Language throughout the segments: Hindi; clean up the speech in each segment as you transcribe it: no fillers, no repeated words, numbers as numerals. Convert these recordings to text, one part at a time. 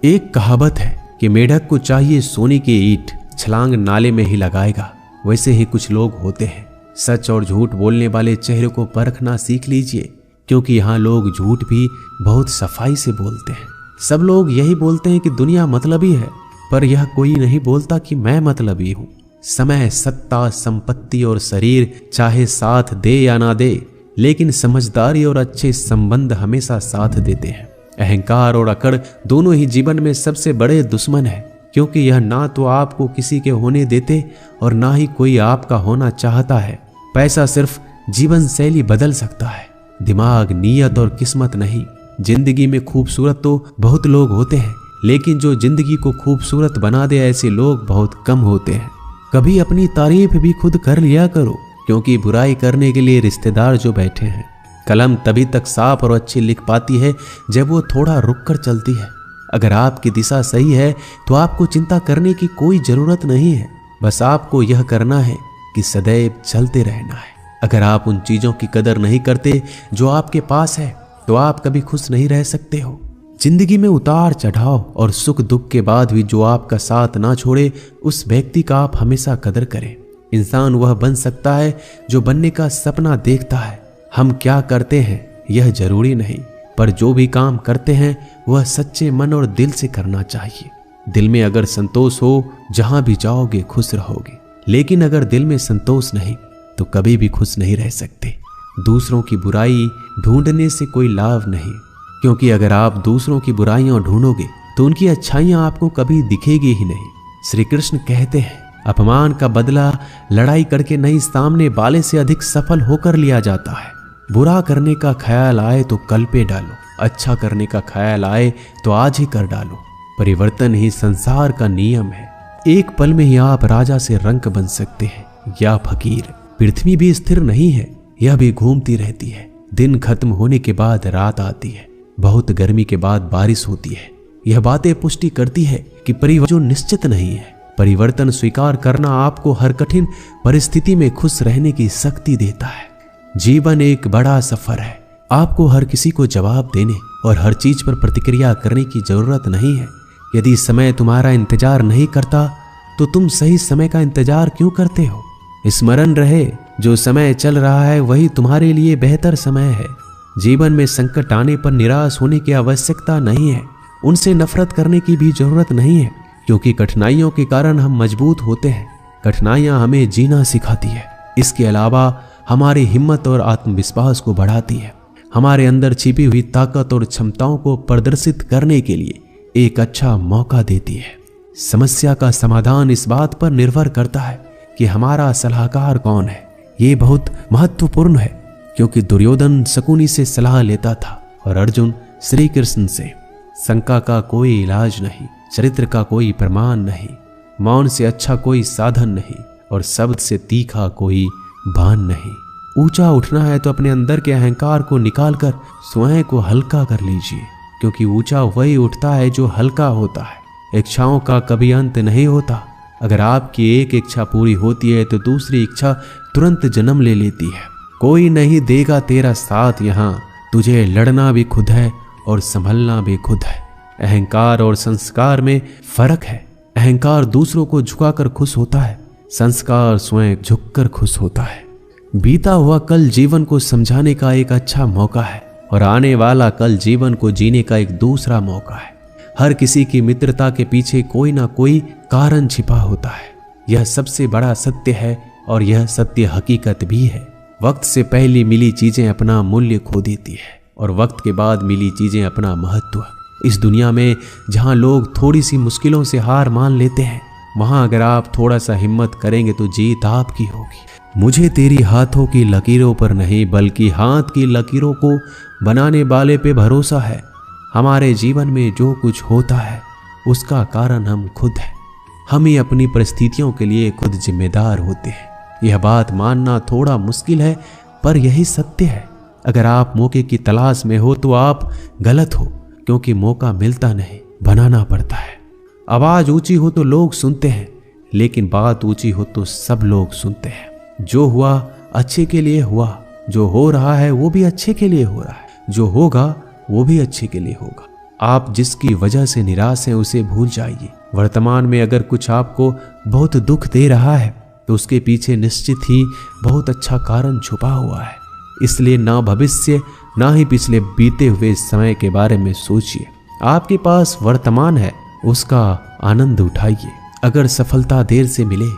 एक कहावत है कि मेढक को चाहिए सोने की ईंट, छलांग नाले में ही लगाएगा। वैसे ही कुछ लोग होते हैं। सच और झूठ बोलने वाले चेहरे को परखना सीख लीजिए, क्योंकि यहाँ लोग झूठ भी बहुत सफाई से बोलते हैं। सब लोग यही बोलते हैं कि दुनिया मतलबी है, पर यह कोई नहीं बोलता कि मैं मतलबी हूँ। समय, सत्ता, संपत्ति और शरीर चाहे साथ दे या ना दे, लेकिन समझदारी और अच्छे संबंध हमेशा साथ देते हैं। अहंकार और अकड़ दोनों ही जीवन में सबसे बड़े दुश्मन है, क्योंकि यह ना तो आपको किसी के होने देते और ना ही कोई आपका होना चाहता है। पैसा सिर्फ जीवन शैली बदल सकता है, दिमाग, नीयत और किस्मत नहीं। जिंदगी में खूबसूरत तो बहुत लोग होते हैं, लेकिन जो जिंदगी को खूबसूरत बना दे ऐसे लोग बहुत कम होते हैं। कभी अपनी तारीफ भी खुद कर लिया करो, क्योंकि बुराई करने के लिए रिश्तेदार जो बैठे हैं। कलम तभी तक साफ और अच्छी लिख पाती है जब वो थोड़ा रुक कर चलती है। अगर आपकी दिशा सही है तो आपको चिंता करने की कोई जरूरत नहीं है। बस आपको यह करना है कि सदैव चलते रहना है। अगर आप उन चीजों की कदर नहीं करते जो आपके पास है, तो आप कभी खुश नहीं रह सकते हो। जिंदगी में उतार चढ़ाव और सुख दुख के बाद भी जो आपका साथ ना छोड़े, उस व्यक्ति का आप हमेशा कदर करें। इंसान वह बन सकता है जो बनने का सपना देखता है। हम क्या करते हैं यह जरूरी नहीं, पर जो भी काम करते हैं वह सच्चे मन और दिल से करना चाहिए। दिल में अगर संतोष हो, जहां भी जाओगे खुश रहोगे, लेकिन अगर दिल में संतोष नहीं तो कभी भी खुश नहीं रह सकते। दूसरों की बुराई ढूंढने से कोई लाभ नहीं, क्योंकि अगर आप दूसरों की बुराइयां ढूंढोगे तो उनकी अच्छाइयां आपको कभी दिखेगी ही नहीं। श्री कृष्ण कहते हैं, अपमान का बदला लड़ाई करके नहीं, सामने वाले से अधिक सफल होकर लिया जाता है। बुरा करने का ख्याल आए तो कल पे डालो, अच्छा करने का ख्याल आए तो आज ही कर डालो। परिवर्तन ही संसार का नियम है। एक पल में ही आप राजा से रंक बन सकते हैं या फकीर। पृथ्वी भी स्थिर नहीं है, यह भी घूमती रहती है। दिन खत्म होने के बाद रात आती है, बहुत गर्मी के बाद बारिश होती है। यह बातें पुष्टि करती है कि परिवर्तन निश्चित नहीं है। परिवर्तन स्वीकार करना आपको हर कठिन परिस्थिति में खुश रहने की शक्ति देता है। जीवन एक बड़ा सफर है। आपको हर किसी को जवाब देने और हर चीज पर प्रतिक्रिया करने की जरूरत नहीं है। यदि समय तुम्हारा इंतजार नहीं करता तो तुम सही समय का इंतजार क्यों करते हो? स्मरण रहे, जो समय चल रहा है वही तुम्हारे लिए बेहतर समय है। जीवन में संकट आने पर निराश होने की आवश्यकता नहीं है। उनसे नफरत करने की भी जरूरत नहीं है, क्योंकि कठिनाइयों के कारण हम मजबूत होते हैं। कठिनाइयां हमें जीना सिखाती है। इसके अलावा हमारी हिम्मत और आत्मविश्वास को बढ़ाती है। हमारे अंदर छिपी हुई ताकत और क्षमताओं को प्रदर्शित करने के लिए एक अच्छा मौका देती है। समस्या का समाधान इस बात पर निर्भर करता है कि हमारा सलाहकार कौन है। ये बहुत महत्वपूर्ण है, क्योंकि दुर्योधन शकुनी से सलाह लेता था और अर्जुन श्री कृष्ण से। शंका का कोई इलाज नहीं, चरित्र का कोई प्रमाण नहीं, मौन से अच्छा कोई साधन नहीं और शब्द से तीखा कोई बाण नहीं। ऊंचा उठना है तो अपने अंदर के अहंकार को निकालकर स्वयं को हल्का कर लीजिए, क्योंकि ऊंचा वही उठता है जो हल्का होता है। इच्छाओं का कभी अंत नहीं होता। अगर आपकी एक इच्छा पूरी होती है तो दूसरी इच्छा तुरंत जन्म ले लेती है। कोई नहीं देगा तेरा साथ यहाँ, तुझे लड़ना भी खुद है और संभलना भी खुद है। अहंकार और संस्कार में फर्क है। अहंकार दूसरों को झुकाकर खुश होता है, संस्कार स्वयं झुककर खुश होता है। बीता हुआ कल जीवन को समझाने का एक अच्छा मौका है और आने वाला कल जीवन को जीने का एक दूसरा मौका है। हर किसी की मित्रता के पीछे कोई ना कोई कारण छिपा होता है। यह सबसे बड़ा सत्य है और यह सत्य हकीकत भी है। वक्त से पहले मिली चीजें अपना मूल्य खो देती है और वक्त के बाद मिली चीजें अपना महत्व। इस दुनिया में जहां लोग थोड़ी सी मुश्किलों से हार मान लेते हैं, वहां अगर आप थोड़ा सा हिम्मत करेंगे तो जीत आपकी होगी। मुझे तेरी हाथों की लकीरों पर नहीं, बल्कि हाथ की लकीरों को बनाने वाले पे भरोसा है। हमारे जीवन में जो कुछ होता है उसका कारण हम खुद हैं। हम ही अपनी परिस्थितियों के लिए खुद जिम्मेदार होते हैं। यह बात मानना थोड़ा मुश्किल है, पर यही सत्य है। अगर आप मौके की तलाश में हो तो आप गलत हो, क्योंकि मौका मिलता नहीं, बनाना पड़ता है। आवाज ऊंची हो तो लोग सुनते हैं, लेकिन बात ऊंची हो तो सब लोग सुनते हैं। जो हुआ अच्छे के लिए हुआ, जो हो रहा है वो भी अच्छे के लिए हो रहा है, जो होगा वो भी अच्छे के लिए होगा। आप जिसकी वजह से निराश हैं उसे भूल जाइए। वर्तमान में अगर कुछ आपको बहुत दुख दे रहा है तो उसके पीछे निश्चित ही बहुत अच्छा कारण छुपा हुआ है। इसलिए ना भविष्य ना ही पिछले बीते हुए समय के बारे में सोचिए। आपके पास वर्तमान है, उसका आनंद उठाइए। अगर सफलता देर से मिले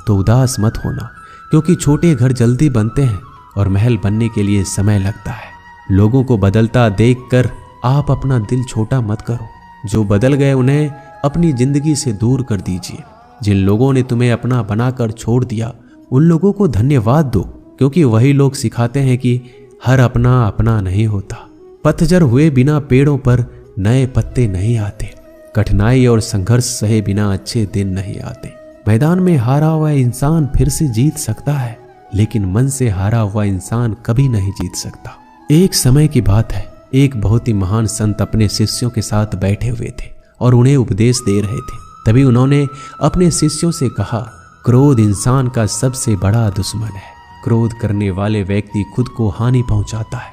तो उदास मत होना, क्योंकि छोटे घर जल्दी बनते हैं और महल बनने के लिए समय लगता है। लोगों को बदलता देखकर आप अपना दिल छोटा मत करो। जो बदल गए उन्हें अपनी जिंदगी से दूर कर दीजिए। जिन लोगों ने तुम्हें अपना बनाकर छोड़ दिया उन लोगों को धन्यवाद दो, क्योंकि वही लोग सिखाते हैं कि हर अपना अपना नहीं होता। पतझड़ हुए बिना पेड़ों पर नए पत्ते नहीं आते। कठिनाई और संघर्ष सहे बिना अच्छे दिन नहीं आते। मैदान में हारा हुआ इंसान फिर से जीत सकता है, लेकिन मन से हारा हुआ इंसान कभी नहीं जीत सकता। एक समय की बात है, एक बहुत ही महान संत अपने शिष्यों के साथ बैठे हुए थे और उन्हें उपदेश दे रहे थे। तभी उन्होंने अपने शिष्यों से कहा, क्रोध इंसान का सबसे बड़ा दुश्मन है। क्रोध करने वाले व्यक्ति खुद को हानि पहुंचाता है,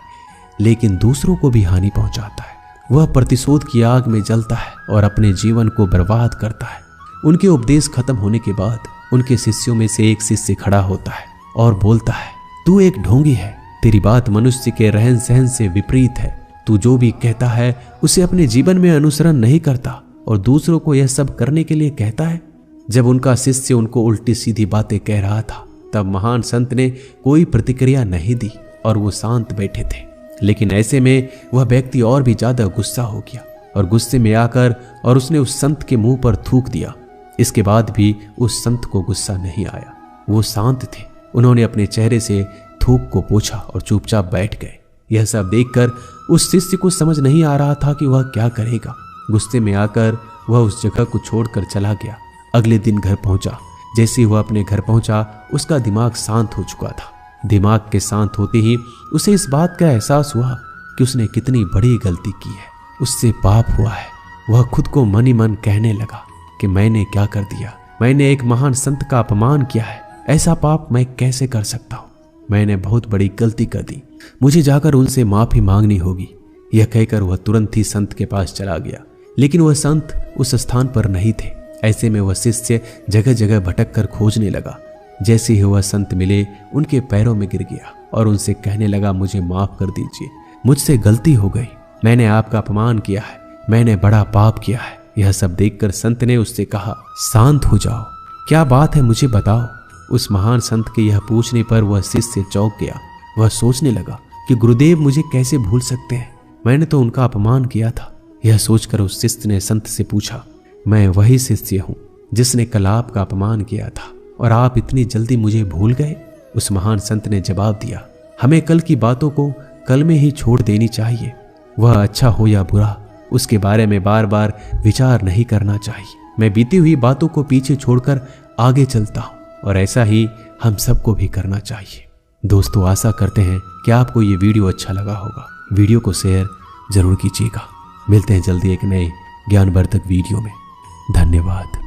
लेकिन दूसरों को भी हानि पहुंचाता है। वह प्रतिशोध की आग में जलता है और अपने जीवन को बर्बाद करता है। उनके उपदेश खत्म होने के बाद उनके शिष्यों में से एक शिष्य खड़ा होता है और बोलता है, तू एक ढोंगी है। तेरी बात मनुष्य के रहन सहन से विपरीत है। तू जो भी कहता है उसे अपने जीवन में अनुसरण नहीं करता और दूसरों को यह सब करने के लिए कहता है। जब उनका शिष्य उनको उल्टी सीधी बातें कह रहा था तब महान संत ने कोई प्रतिक्रिया नहीं दी और वो शांत बैठे थे। लेकिन ऐसे में वह व्यक्ति और भी ज्यादा गुस्सा हो गया और गुस्से में आकर और उसने उस संत के मुंह पर थूक दिया। इसके बाद भी उस संत को गुस्सा नहीं आया। वो शांत थे। उन्होंने अपने चेहरे से थूक को पोंछा और चुपचाप बैठ गए। यह सब देखकर उस शिष्य को समझ नहीं आ रहा था कि वह क्या करेगा। गुस्से में आकर वह उस जगह को छोड़कर चला गया। अगले दिन घर पहुंचा। जैसे ही वह अपने घर पहुंचा उसका दिमाग शांत हो चुका था। दिमाग के शांत होते ही उसे इस बात का एहसास हुआ कि उसने कितनी बड़ी गलती की है। उससे पाप हुआ है। वह खुद को मन ही मन कहने लगा कि मैंने क्या कर दिया। मैंने एक महान संत का अपमान किया है। ऐसा पाप मैं कैसे कर सकता हूँ। मैंने बहुत बड़ी गलती कर दी। मुझे जाकर उनसे माफी मांगनी होगी। यह कहकर वह तुरंत ही संत के पास चला गया। लेकिन वह संत उस स्थान पर नहीं थे। ऐसे में वह शिष्य जगह जगह भटक कर खोजने लगा। जैसे ही वह संत मिले उनके पैरों में गिर गया और उनसे कहने लगा, मुझे माफ कर दीजिए। मुझसे गलती हो गई। मैंने आपका अपमान किया है। मैंने बड़ा पाप किया है। यह सब देखकर संत ने उससे कहा, शांत हो जाओ। क्या बात है मुझे बताओ। उस महान संत के यह पूछने पर वह शिष्य चौंक गया। वह सोचने लगा कि गुरुदेव मुझे कैसे भूल सकते हैं। मैंने तो उनका अपमान किया था। यह सोचकर उस शिष्य ने संत से पूछा, मैं वही शिष्य हूँ जिसने कल आपका अपमान किया था और आप इतनी जल्दी मुझे भूल गए। उस महान संत ने जवाब दिया, हमें कल की बातों को कल में ही छोड़ देनी चाहिए। वह अच्छा हो या बुरा उसके बारे में बार बार विचार नहीं करना चाहिए। मैं बीती हुई बातों को पीछे छोड़कर आगे चलता हूँ और ऐसा ही हम सबको भी करना चाहिए। दोस्तों, आशा करते हैं कि आपको ये वीडियो अच्छा लगा होगा। वीडियो को शेयर जरूर कीजिएगा। मिलते हैं जल्दी एक नए ज्ञानवर्धक वीडियो में। धन्यवाद।